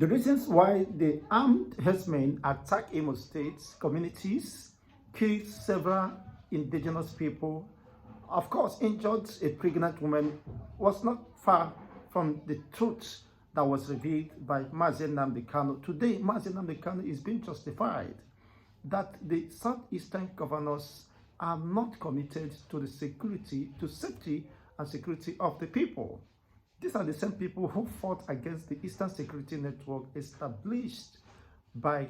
The reasons why the armed herdsmen attacked Imo State communities, killed several indigenous people, of course, injured a pregnant woman, was not far from the truth that was revealed by Mazi Nnamdi Kanu. Today, Mazi Nnamdi Kanu is being justified that the southeastern governors are not committed to the safety and security of the people. These are the same people who fought against the Eastern Security Network established by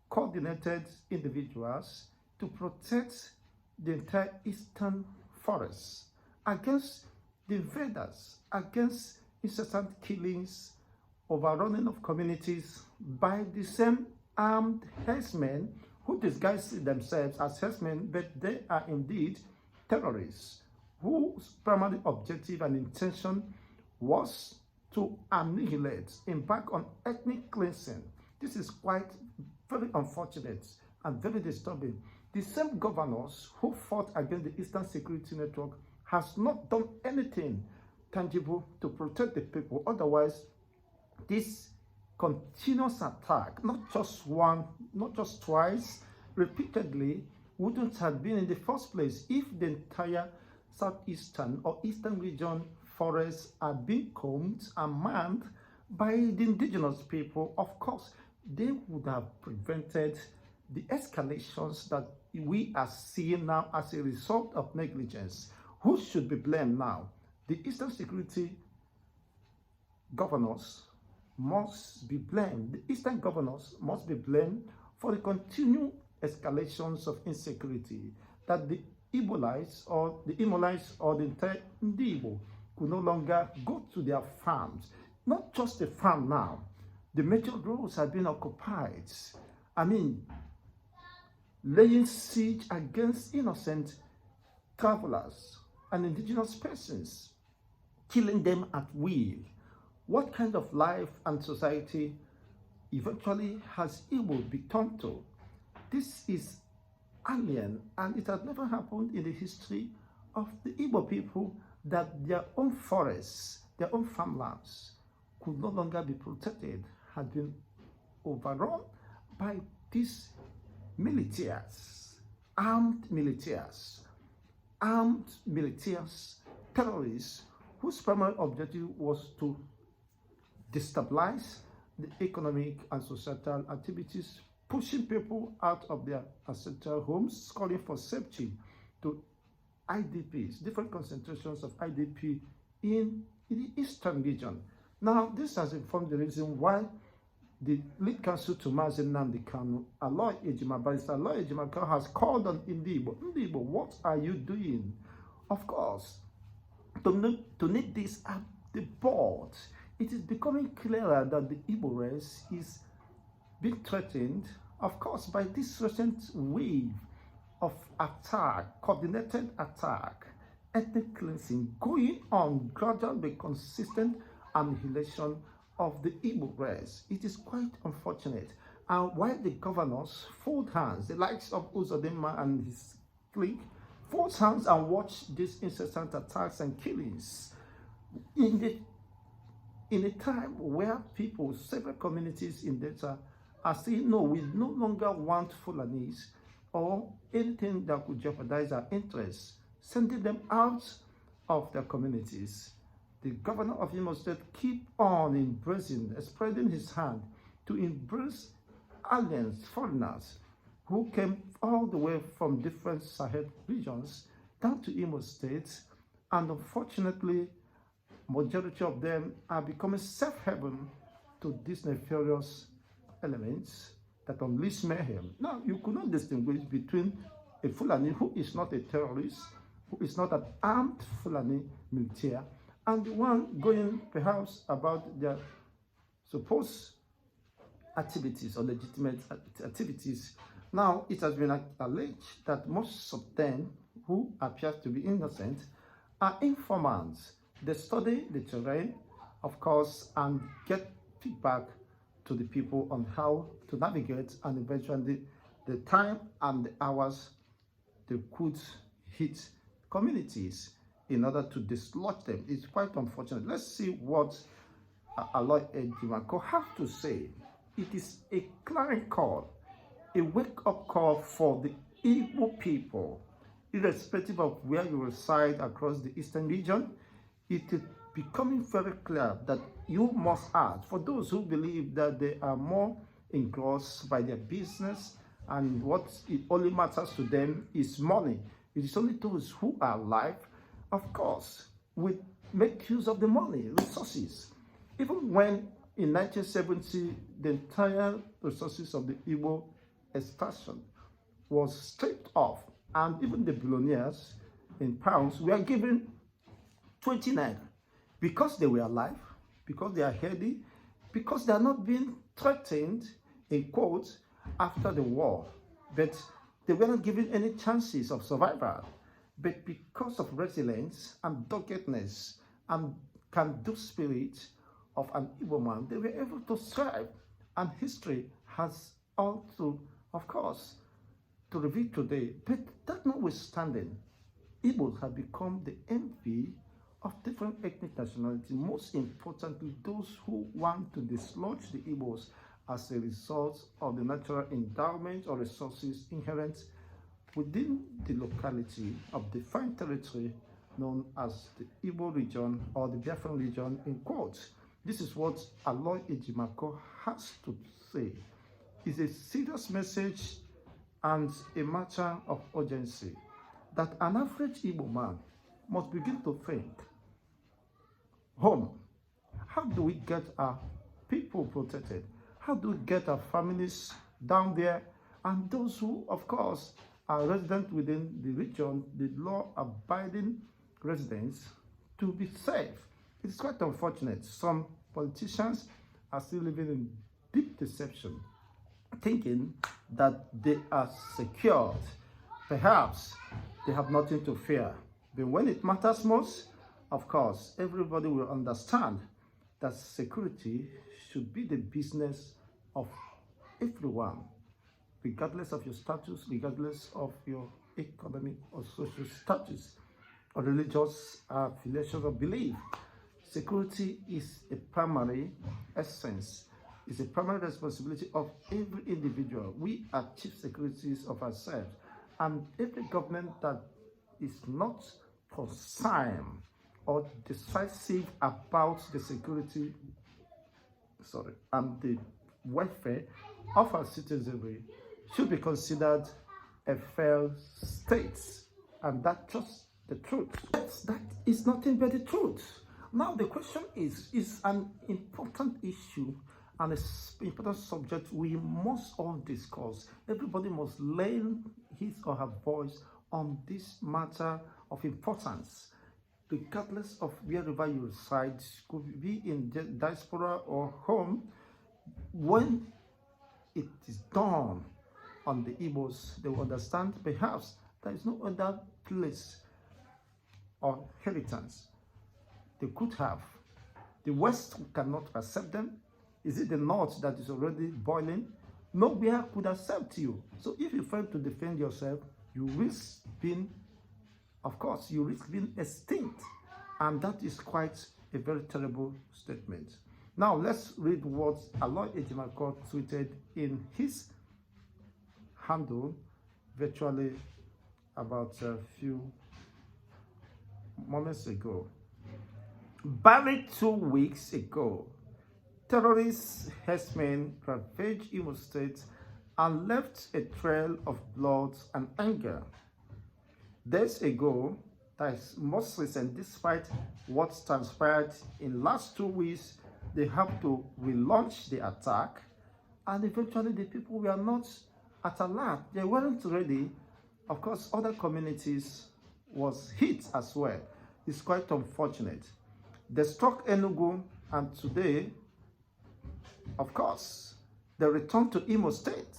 coordinated individuals to protect the entire Eastern forests against the invaders, against incessant killings, overrunning of communities by the same armed herdsmen who disguise themselves as herdsmen, but they are indeed terrorists whose primary objective and intention was to annihilate, embark on ethnic cleansing. This is quite very unfortunate and very disturbing. The same governors who fought against the Eastern Security Network has not done anything tangible to protect the people. Otherwise, this continuous attack, not just one, not just twice, repeatedly, wouldn't have been in the first place if the entire southeastern or eastern region forests are being combed and manned by the indigenous people. Of course, they would have prevented the escalations that we are seeing now as a result of negligence. Who should be blamed now? The Eastern Security governors must be blamed. The Eastern governors must be blamed for the continued escalations of insecurity that the Igbolites or the Imolites or the entire Igbo could no longer go to their farms. Not just a farm now. The major roads have been occupied. I mean, laying siege against innocent travelers and indigenous persons, killing them at will. What kind of life and society eventually has Igbo become to? This is alien, and it has never happened in the history of the Igbo people that their own forests, their own farmlands could no longer be protected, had been overrun by these militias, armed militias, terrorists whose primary objective was to destabilize the economic and societal activities, pushing people out of their ancestral homes, calling for safety to IDPs, different concentrations of IDP in the eastern region. Now, this has informed the reason why the lead counsel to Mazi Nnamdi Kanu, Barrister Aloy Ejima, has called on Igbo. Igbo, what are you doing? Of course, to need this at the board, it is becoming clearer that the Igbo race is being threatened, of course, by this recent wave of attack, coordinated attack, ethnic cleansing, going on gradual but consistent annihilation of the Igbo race. It is quite unfortunate. And while the governors fold hands, the likes of Uzodinma and his clique, fold hands and watch these incessant attacks and killings in a time where people, several communities in Delta are saying, no, we no longer want Fulanis or anything that could jeopardize our interests, sending them out of their communities. The governor of Imo State keep on embracing, spreading his hand to embrace aliens, foreigners, who came all the way from different Sahel regions down to Imo State, and unfortunately, majority of them are becoming safe haven to these nefarious elements that unleash mayhem. Now, you could not distinguish between a Fulani who is not a terrorist, who is not an armed Fulani militias, and the one going perhaps about their supposed activities or legitimate activities. Now, it has been alleged that most of them who appear to be innocent are informants. They study the terrain, of course, and get feedback to the people on how to navigate, and eventually the time and the hours they could hit communities in order to dislodge them. It's quite unfortunate. Let's see what Aloy Ejimakor have to say, it is a clarion call, a wake-up call for the Igbo people, irrespective of where you reside across the eastern region. It is becoming very clear that you must act. For those who believe that they are more engrossed by their business and what it only matters to them is money, it is only those who are alive, of course, will make use of the money, resources. Even when in 1970, the entire resources of the Igbo extraction was stripped off, and even the billionaires in pounds were given 20 naira because they were alive, because they are healthy, because they are not being threatened, in quotes, after the war. But they were not given any chances of survival. But because of resilience and doggedness and can-do spirit of an Igbo man, they were able to thrive. And history has all to, of course, to reveal today. But that notwithstanding, Igbos have become the envy of different ethnic nationalities, most importantly, those who want to dislodge the Igbos as a result of the natural endowment or resources inherent within the locality of defined territory known as the Igbo region or the Biafran region, in quotes. This is what Aloy Ejimakor has to say. It's a serious message and a matter of urgency that an average Igbo man must begin to think, home, how do we get our people protected? How do we get our families down there? And those who, of course, are resident within the region, the law-abiding residents, to be safe. It's quite unfortunate. Some politicians are still living in deep deception, thinking that they are secured. Perhaps they have nothing to fear. But when it matters most, of course, everybody will understand that security should be the business of everyone, regardless of your status, regardless of your economic or social status, or religious affiliation or belief. Security is a primary essence, is a primary responsibility of every individual. We are chief securities of ourselves, and every government that is not concerned or decisive about the security, and the welfare of our citizenry should be considered a failed state. And that's just the truth. That is nothing but the truth. Now the question is an important issue and an important subject we must all discuss. Everybody must lend his or her voice on this matter of importance, regardless of wherever you reside, could be in diaspora or home. When it is done on the Igbos, they will understand perhaps there is no other place or inheritance they could have. The West cannot accept them. Is it the North that is already boiling? Nowhere could accept you. So if you fail to defend yourself, you risk being, of course, you risk being extinct. And that is quite a very terrible statement. Now let's read what Aloy Ejimakor tweeted in his handle virtually about a few moments ago. Barely 2 weeks ago, terrorist herdsmen ravaged Imo State and left a trail of blood and anger. Days ago, that is most recent, despite what transpired in last 2 weeks, they have to relaunch the attack, and eventually the people were not at alert. They weren't ready. Of course, other communities was hit as well. It's quite unfortunate. They struck Enugu, and today, of course, they returned to Imo State.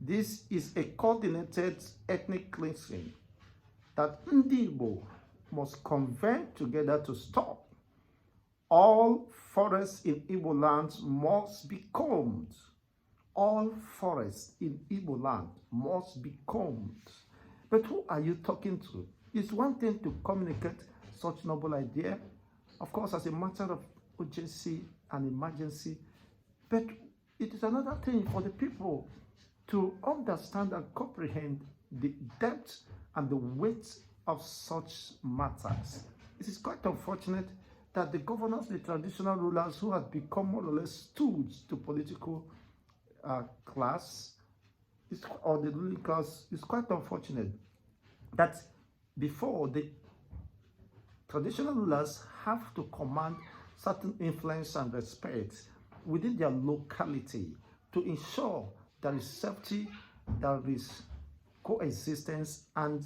This is a coordinated ethnic cleansing that Ndi Igbo must convene together to stop. All forests in Igbo land must be combed. All forests in Igbo land must be combed. But who are you talking to? It's one thing to communicate such noble idea, of course, as a matter of urgency and emergency, but it is another thing for the people to understand and comprehend the depth and the weight of such matters. It is quite unfortunate that the governors, the traditional rulers who have become more or less stooges to political class, or the ruling class, is quite unfortunate that before the traditional rulers have to command certain influence and respect within their locality to ensure there is safety, there is coexistence and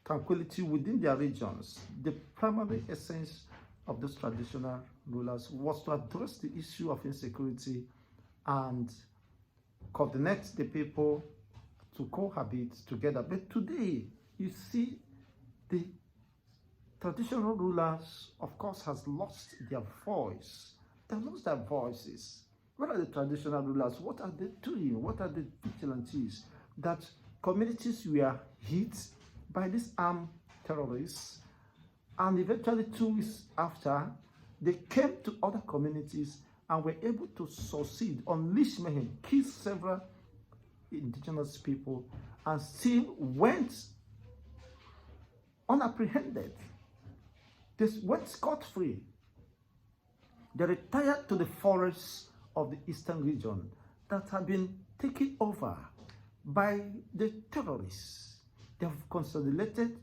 tranquility within their regions. The primary essence of those traditional rulers was to address the issue of insecurity and coordinate the people to cohabit together. But today, you see the traditional rulers, of course, has lost their voice. They lost their voices. What are the traditional rulers? What are they doing? What are the vigilantes? That communities were hit by these armed terrorists, and eventually 2 weeks after, they came to other communities and were able to succeed, unleash mayhem, kill several indigenous people, and still went unapprehended. They went scot-free. They retired to the forests of the eastern region that have been taken over by the terrorists. They have consolidated,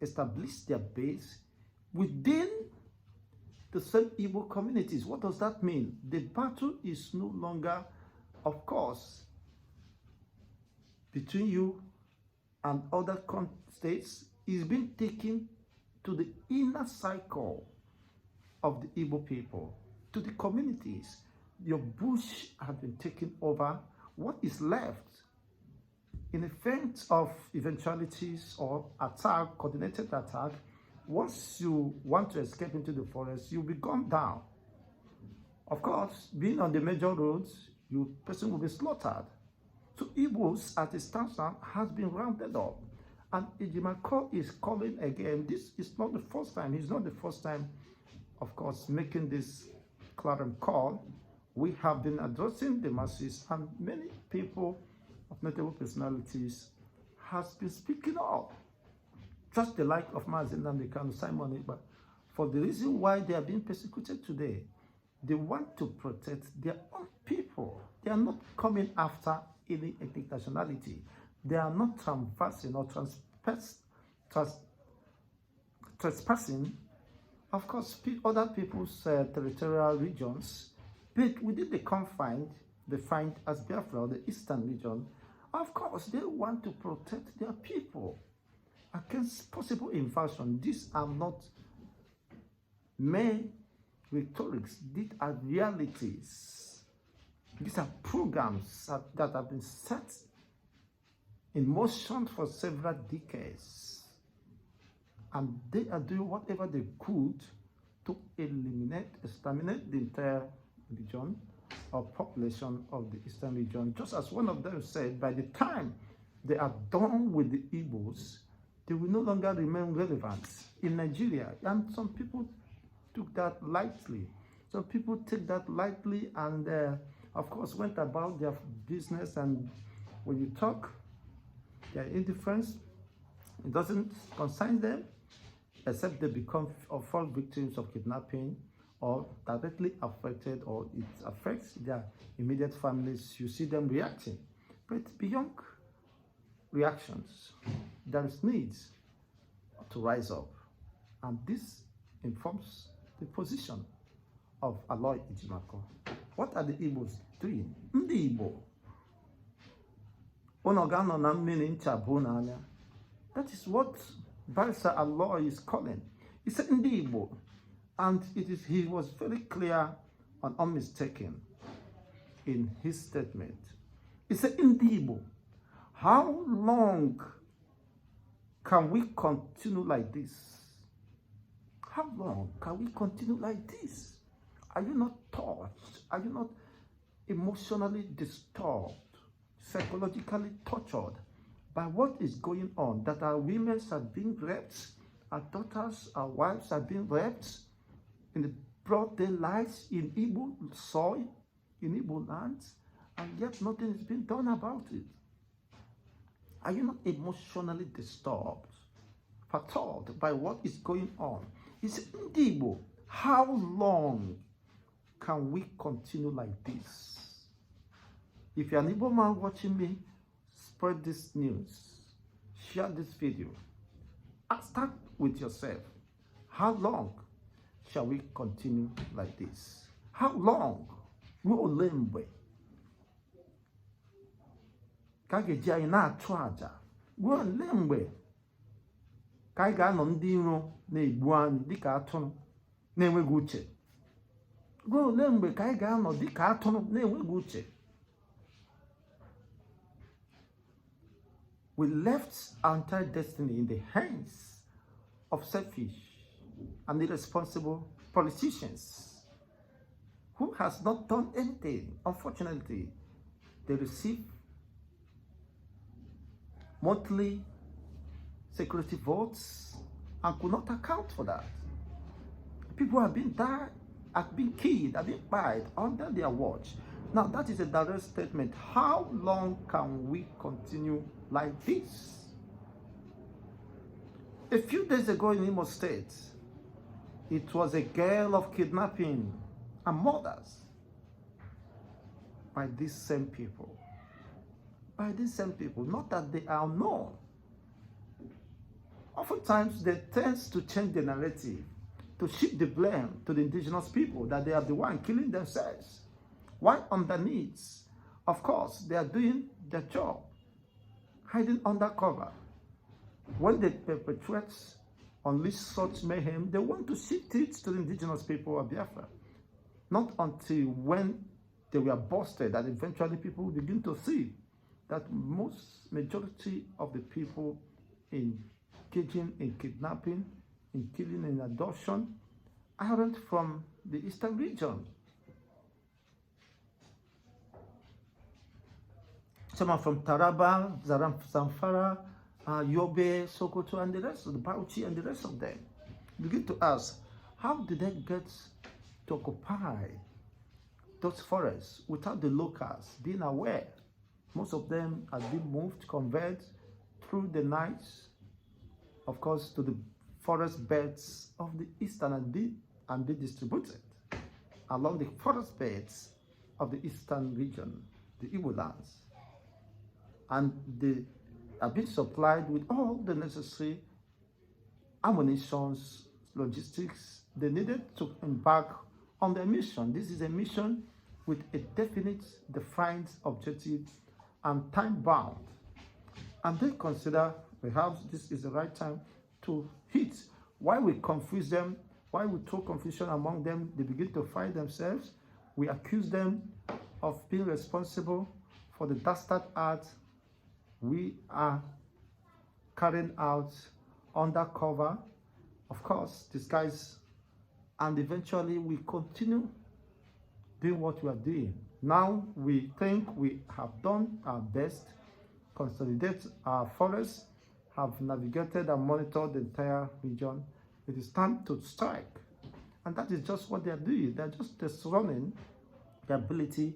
established their base within the same Igbo communities. What does that mean? The battle is no longer, of course, between you and other states. Is being taken to the inner cycle of the Igbo people, to the communities. Your bush has been taken over. What is left in event of eventualities or attack, coordinated attack, once you want to escape into the forest, you'll be gunned down. Of course, being on the major roads, your person will be slaughtered. So Igbos, at a stance now, has been rounded up. And Ejimako is calling again. This is not the first time. He's not the first time, of course, making this clarion call. We have been addressing the masses, and many people of notable personalities has been speaking up. Just the like of Mazen Namdekan, Simon Igba, for the reason why they are being persecuted today. They want to protect their own people. They are not coming after any ethnic nationality. They are not transversing or trespassing, of course, other people's territorial regions, but within the confines defined as Biafra, the eastern region. Of course, they want to protect their people against possible invasion. These are not mere rhetorics. These are realities. These are programs that have been set in motion for several decades, and they are doing whatever they could to exterminate the entire region or population of the eastern region. Just as one of them said, by the time they are done with the Igbos, they will no longer remain relevant in Nigeria. And some people took that lightly. Some people take that lightly and, of course, went about their business. And when you talk, their indifference, it doesn't concern them, except they become or fall victims of kidnapping or directly affected, or it affects their immediate families. You see them reacting. But beyond reactions, there is need to rise up. And this informs the position of Aloy Ejimako. What are the Igbos doing? Ndị Igbo. That is what Barrister Aloy is calling. He said Ndị Igbo. And he was very clear and unmistaken in his statement. He said, Ndị Igbo, how long can we continue like this? How long can we continue like this? Are you not touched? Are you not emotionally disturbed, psychologically tortured by what is going on? That our women are being raped, Our daughters, our wives are being raped in the broad daylight in Igbo soil, in Igbo lands, and yet nothing is being done about it. Are you not emotionally disturbed, perturbed by what is going on? It's Igbo. How long can we continue like this? If you're an Igbo man watching me, spread this news, share this video, and start with yourself. How long shall we continue like this? How long will lembe? Kageji anyị na-achụ aja ruo ole mgbe ka anyị ga-anọ ndị iro na-egbu anyị dịka atụrụ na-enweghị uche? Ruo ole mgbe ka anyị ga-anọ dịka atụrụ na-enweghị uche? We left our entire destiny in the hands of selfish and irresponsible politicians who has not done anything. Unfortunately, they receive monthly security votes and could not account for that. People have been died, have been killed, have been died under their watch. Now that is a direct statement. How long can we continue like this? A few days ago in IMO State, it was a girl of kidnapping and murders by these same people. By these same people, not that they are known. Oftentimes, they tend to change the narrative, to shift the blame to the indigenous people, that they are the one killing themselves. While underneath, of course, they are doing their job, hiding under cover. When they perpetrate, unleash such mayhem, they want to shift it to the indigenous people of Biafra. Not until when they were busted that eventually people will begin to see that majority of the people engaging in kidnapping, in killing, in abduction, aren't from the eastern region. Some are from Taraba, Zamfara, Yobe, Sokoto, and the rest of the Bauchi and the rest of them. Begin to ask, how did they get to occupy those forests without the locals being aware? Most of them have been moved, conveyed through the night, of course, to the forest beds of the eastern and be distributed along the forest beds of the eastern region, the Igbo lands. And they have been supplied with all the necessary ammunitions, logistics they needed to embark on their mission. This is a mission with a definite, defined objective and time bound. And they consider perhaps this is the right time to hit. Why we confuse them, why we throw confusion among them, they begin to fight themselves. We accuse them of being responsible for the dastard act we are carrying out undercover, of course, disguise, and eventually we continue doing what we are doing. Now we think we have done our best, consolidate our forests, have navigated and monitored the entire region. It is time to strike. And that is just what they are doing. They are just running the ability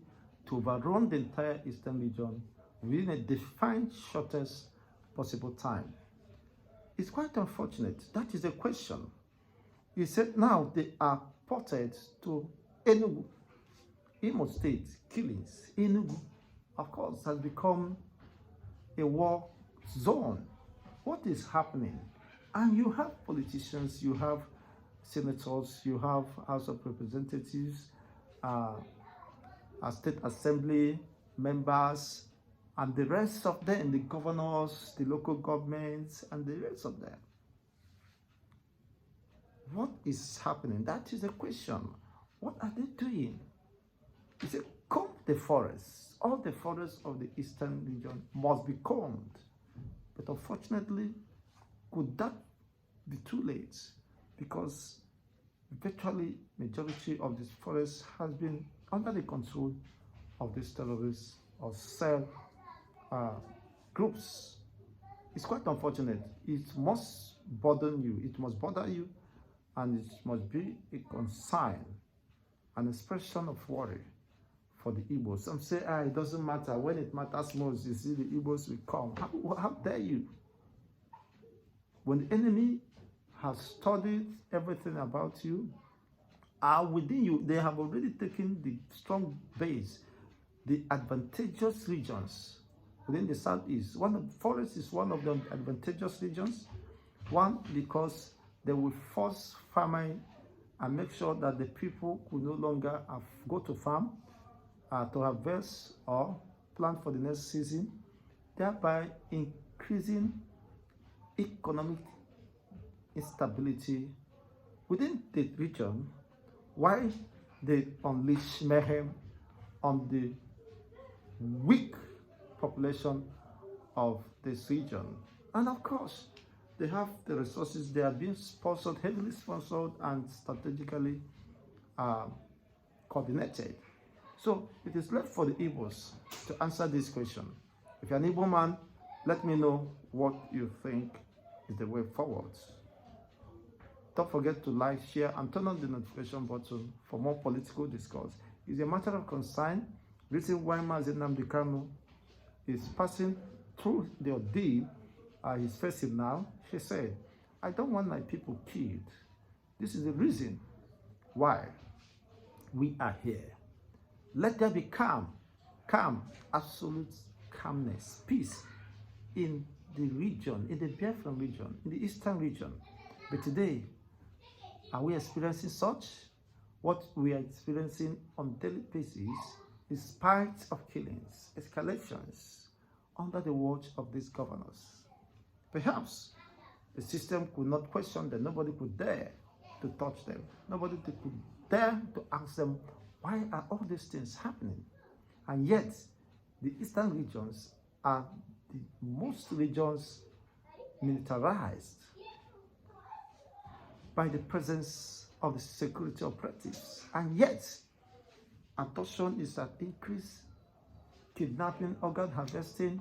to overrun the entire eastern region within a defined shortest possible time. It's quite unfortunate. That is a question. He said now they are ported to Enugu. IMO State killings. Enugu, of course, has become a war zone. What is happening? And you have politicians, you have senators, you have House of Representatives, State Assembly members, and the rest of them, the governors, the local governments, and the rest of them. What is happening? That is a question. What are they doing? He said, comb the forests. All the forests of the eastern region must be combed. But unfortunately, could that be too late? Because virtually majority of this forest has been under the control of these terrorists or cell groups. It's quite unfortunate. It must burden you. It must bother you, and it must be a concern, an expression of worry for the Igbos. Some say, it doesn't matter. When it matters most, you see the Igbos will come. How dare you? When the enemy has studied everything about you, within you, they have already taken the strong base, the advantageous regions within the southeast. Forest is one of the advantageous regions. One, because they will force famine and make sure that the people could no longer go to farm to harvest or plant for the next season, thereby increasing economic instability within the region, while they unleash mayhem on the weak population of this region. And of course, they have the resources. They are being sponsored, heavily sponsored, and strategically coordinated. So it is left for the Igbos to answer this question. If you're an Igbo man, let me know what you think is the way forward. Don't forget to like, share, and turn on the notification button for more political discourse. It's a matter of concern. Reason why Mazi Nnamdi Kanu is passing through the ordeal he's facing now. She said, I don't want my people killed. This is the reason why we are here. Let there be calm, absolute calmness, peace in the region, in the Biafran region, in the eastern region. But today, are we experiencing such? What we are experiencing on a daily basis is spite of killings, escalations under the watch of these governors. Perhaps the system could not question them. Nobody could dare to touch them. Nobody could dare to ask them, why are all these things happening? And yet, the eastern regions are the most regions militarized by the presence of the security operatives. And yet, abduction is at increase, kidnapping, organ harvesting,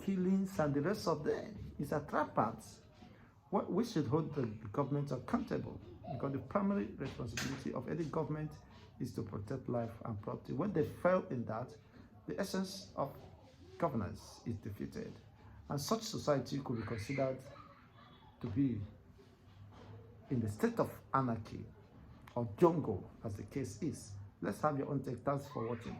killings, and the rest of them is at rampant. We should hold the government accountable, because the primary responsibility of any government is to protect life and property. When they fail in that, the essence of governance is defeated. And such society could be considered to be in the state of anarchy or jungle, as the case is. Let's have your own take. Thanks for watching.